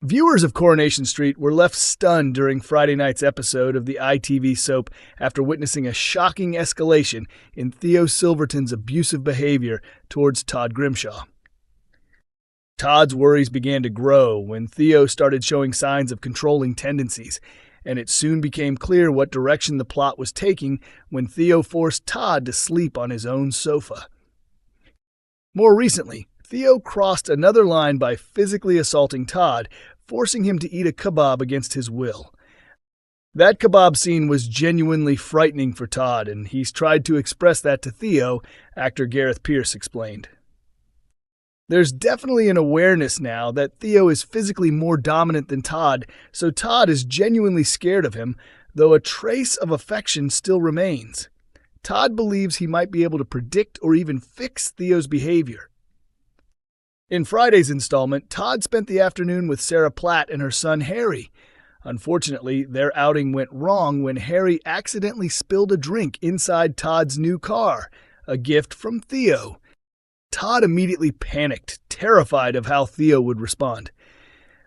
Viewers of Coronation Street were left stunned during Friday night's episode of the ITV soap after witnessing a shocking escalation in Theo Silverton's abusive behavior towards Todd Grimshaw. Todd's worries began to grow when Theo started showing signs of controlling tendencies, and it soon became clear what direction the plot was taking when Theo forced Todd to sleep on his own sofa. More recently, Theo crossed another line by physically assaulting Todd, forcing him to eat a kebab against his will. That kebab scene was genuinely frightening for Todd, and he's tried to express that to Theo, actor Gareth Pierce explained. There's definitely an awareness now that Theo is physically more dominant than Todd, so Todd is genuinely scared of him, though a trace of affection still remains. Todd believes he might be able to predict or even fix Theo's behavior. In Friday's installment, Todd spent the afternoon with Sarah Platt and her son Harry. Unfortunately, their outing went wrong when Harry accidentally spilled a drink inside Todd's new car, a gift from Theo. Todd immediately panicked, terrified of how Theo would respond.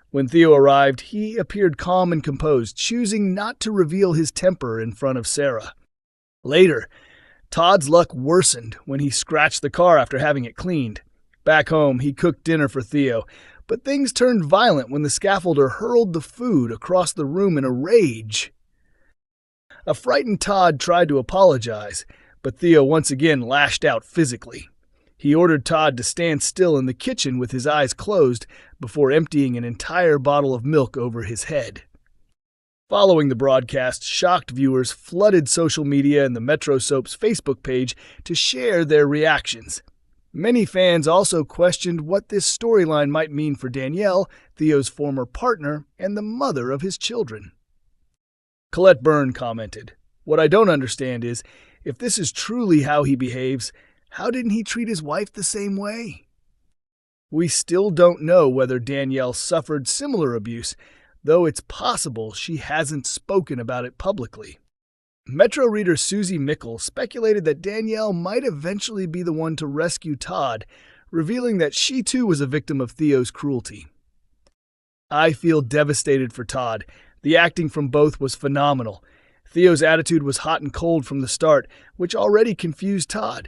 When Theo arrived, he appeared calm and composed, choosing not to reveal his temper in front of Sarah. Later, Todd's luck worsened when he scratched the car after having it cleaned. Back home, he cooked dinner for Theo, but things turned violent when the scaffolder hurled the food across the room in a rage. A frightened Todd tried to apologize, but Theo once again lashed out physically. He ordered Todd to stand still in the kitchen with his eyes closed before emptying an entire bottle of milk over his head. Following the broadcast, shocked viewers flooded social media and the Metro Soap's Facebook page to share their reactions. Many fans also questioned what this storyline might mean for Danielle, Theo's former partner, and the mother of his children. Colette Byrne commented, "What I don't understand is, if this is truly how he behaves, how didn't he treat his wife the same way?" We still don't know whether Danielle suffered similar abuse, though it's possible she hasn't spoken about it publicly. Metro reader Susie Mickle speculated that Danielle might eventually be the one to rescue Todd, revealing that she too was a victim of Theo's cruelty. I feel devastated for Todd. The acting from both was phenomenal. Theo's attitude was hot and cold from the start, which already confused Todd.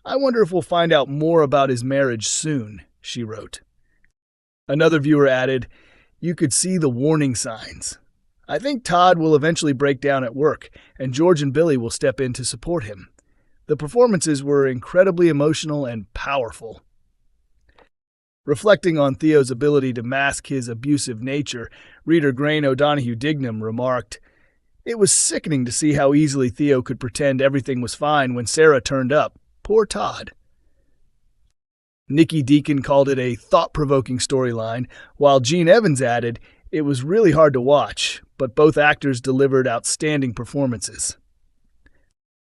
I wonder if we'll find out more about his marriage soon, she wrote. Another viewer added, "You could see the warning signs. I think Todd will eventually break down at work, and George and Billy will step in to support him. The performances were incredibly emotional and powerful." Reflecting on Theo's ability to mask his abusive nature, reader Grain O'Donoghue Dignam remarked, "It was sickening to see how easily Theo could pretend everything was fine when Sarah turned up. Poor Todd." Nikki Deacon called it a thought-provoking storyline, while Gene Evans added, "It was really hard to watch, but both actors delivered outstanding performances."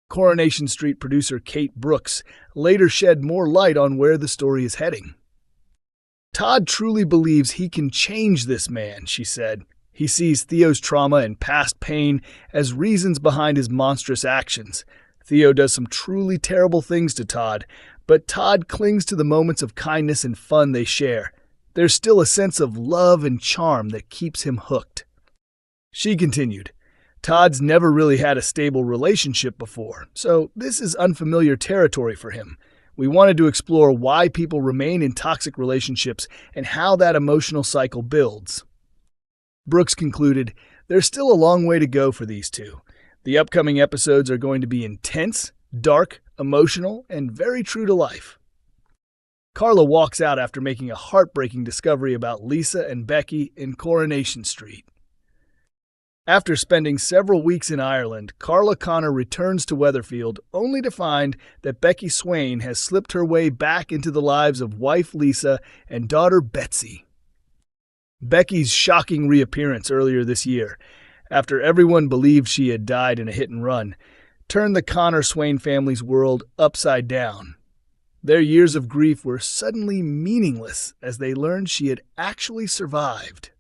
Coronation Street producer Kate Brooks later shed more light on where the story is heading. "Todd truly believes he can change this man," she said. "He sees Theo's trauma and past pain as reasons behind his monstrous actions. Theo does some truly terrible things to Todd, but Todd clings to the moments of kindness and fun they share. There's still a sense of love and charm that keeps him hooked." She continued, "Todd's never really had a stable relationship before, so this is unfamiliar territory for him. We wanted to explore why people remain in toxic relationships and how that emotional cycle builds." Brooks concluded, "There's still a long way to go for these two. The upcoming episodes are going to be intense, dark, emotional, and very true to life." Carla walks out after making a heartbreaking discovery about Lisa and Becky in Coronation Street. After spending several weeks in Ireland, Carla Connor returns to Weatherfield only to find that Becky Swain has slipped her way back into the lives of wife Lisa and daughter Betsy. Becky's shocking reappearance earlier this year, after everyone believed she had died in a hit-and-run, turned the Connor-Swain family's world upside down. Their years of grief were suddenly meaningless as they learned she had actually survived.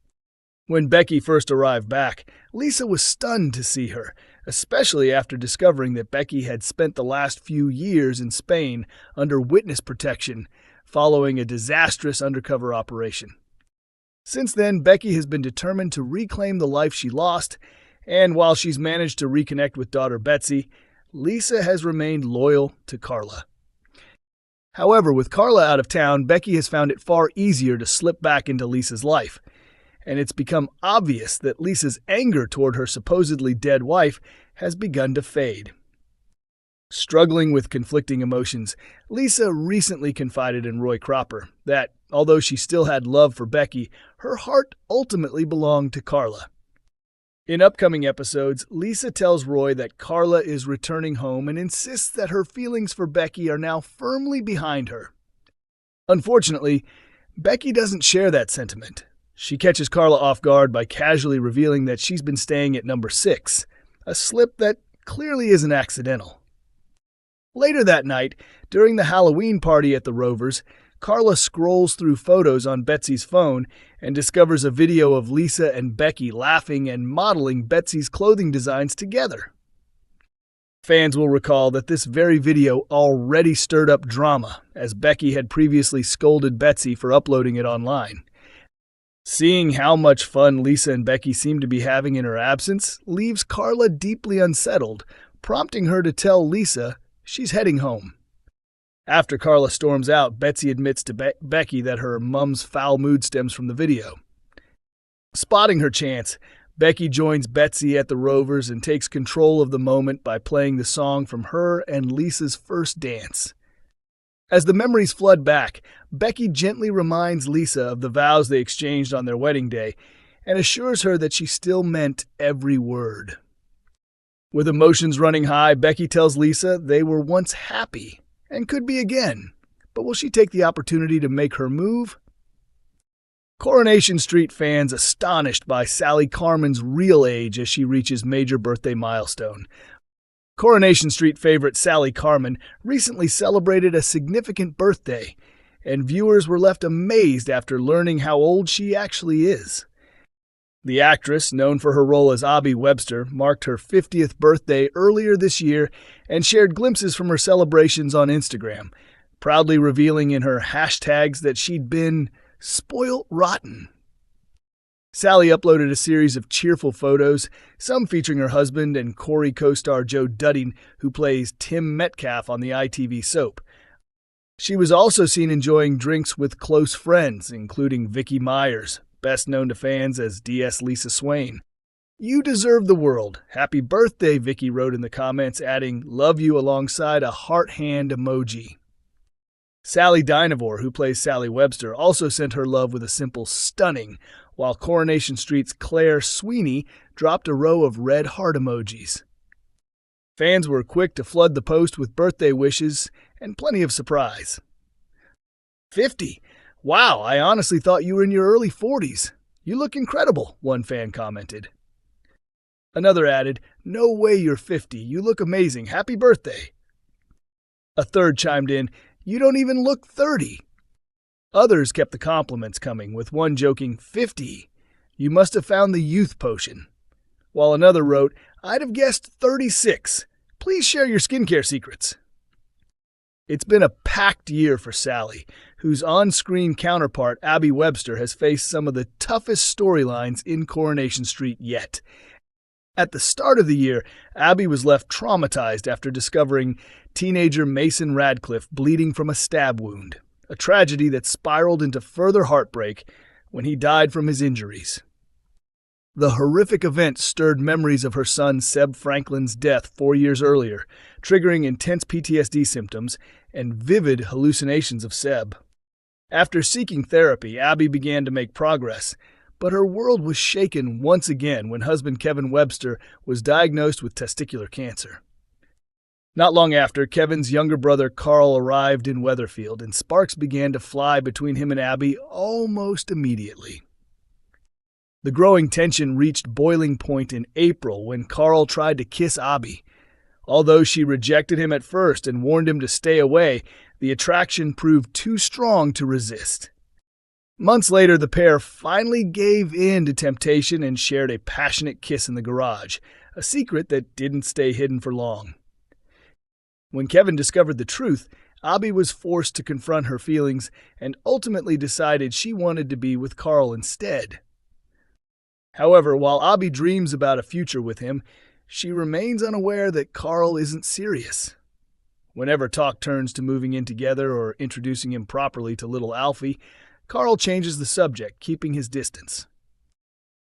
When Becky first arrived back, Lisa was stunned to see her, especially after discovering that Becky had spent the last few years in Spain under witness protection following a disastrous undercover operation. Since then, Becky has been determined to reclaim the life she lost, and while she's managed to reconnect with daughter Betsy, Lisa has remained loyal to Carla. However, with Carla out of town, Becky has found it far easier to slip back into Lisa's life, and it's become obvious that Lisa's anger toward her supposedly dead wife has begun to fade. Struggling with conflicting emotions, Lisa recently confided in Roy Cropper that, although she still had love for Becky, her heart ultimately belonged to Carla. In upcoming episodes, Lisa tells Roy that Carla is returning home and insists that her feelings for Becky are now firmly behind her. Unfortunately, Becky doesn't share that sentiment. She catches Carla off guard by casually revealing that she's been staying at number 6, a slip that clearly isn't accidental. Later that night, during the Halloween party at the Rovers, Carla scrolls through photos on Betsy's phone and discovers a video of Lisa and Becky laughing and modeling Betsy's clothing designs together. Fans will recall that this very video already stirred up drama, as Becky had previously scolded Betsy for uploading it online. Seeing how much fun Lisa and Becky seem to be having in her absence leaves Carla deeply unsettled, prompting her to tell Lisa she's heading home. After Carla storms out, Betsy admits to Becky that her mom's foul mood stems from the video. Spotting her chance, Becky joins Betsy at the Rovers and takes control of the moment by playing the song from her and Lisa's first dance. As the memories flood back, Becky gently reminds Lisa of the vows they exchanged on their wedding day and assures her that she still meant every word. With emotions running high, Becky tells Lisa they were once happy and could be again, but will she take the opportunity to make her move? Coronation Street fans astonished by Sally Carmen's real age as she reaches major birthday milestone. Coronation Street favorite Sally Carmen recently celebrated a significant birthday, and viewers were left amazed after learning how old she actually is. The actress, known for her role as Abby Webster, marked her 50th birthday earlier this year and shared glimpses from her celebrations on Instagram, proudly revealing in her hashtags that she'd been spoilt rotten. Sally uploaded a series of cheerful photos, some featuring her husband and Corey co-star Joe Dudding, who plays Tim Metcalf on the ITV soap. She was also seen enjoying drinks with close friends, including Vicky Myers, best known to fans as DS Lisa Swain. "You deserve the world. Happy birthday," Vicky wrote in the comments, adding "love you" alongside a heart hand emoji. Sally Dynevor, who plays Sally Webster, also sent her love with a simple stunning, while Coronation Street's Claire Sweeney dropped a row of red heart emojis. Fans were quick to flood the post with birthday wishes and plenty of surprise. 50. Wow, I honestly thought you were in your early 40s. You look incredible, one fan commented. Another added, "No way you're 50. You look amazing. Happy birthday." A third chimed in, "You don't even look 30. Others kept the compliments coming, with one joking, 50. You must have found the youth potion. While another wrote, "I'd have guessed 36. Please share your skincare secrets." It's been a packed year for Sally, whose on-screen counterpart, Abby Webster, has faced some of the toughest storylines in Coronation Street yet. At the start of the year, Abby was left traumatized after discovering teenager Mason Radcliffe bleeding from a stab wound, a tragedy that spiraled into further heartbreak when he died from his injuries. The horrific event stirred memories of her son Seb Franklin's death 4 years earlier, triggering intense PTSD symptoms and vivid hallucinations of Seb. After seeking therapy, Abby began to make progress, but her world was shaken once again when husband Kevin Webster was diagnosed with testicular cancer. Not long after, Kevin's younger brother Carl arrived in Weatherfield, and sparks began to fly between him and Abby almost immediately. The growing tension reached boiling point in April when Carl tried to kiss Abby. Although she rejected him at first and warned him to stay away, the attraction proved too strong to resist. Months later, the pair finally gave in to temptation and shared a passionate kiss in the garage, a secret that didn't stay hidden for long. When Kevin discovered the truth, Abby was forced to confront her feelings and ultimately decided she wanted to be with Carl instead. However, while Abby dreams about a future with him, she remains unaware that Carl isn't serious. Whenever talk turns to moving in together or introducing him properly to little Alfie, Carl changes the subject, keeping his distance.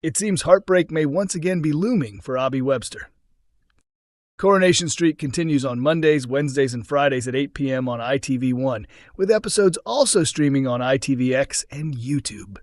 It seems heartbreak may once again be looming for Abby Webster. Coronation Street continues on Mondays, Wednesdays, and Fridays at 8 p.m. on ITV1, with episodes also streaming on ITVX and YouTube.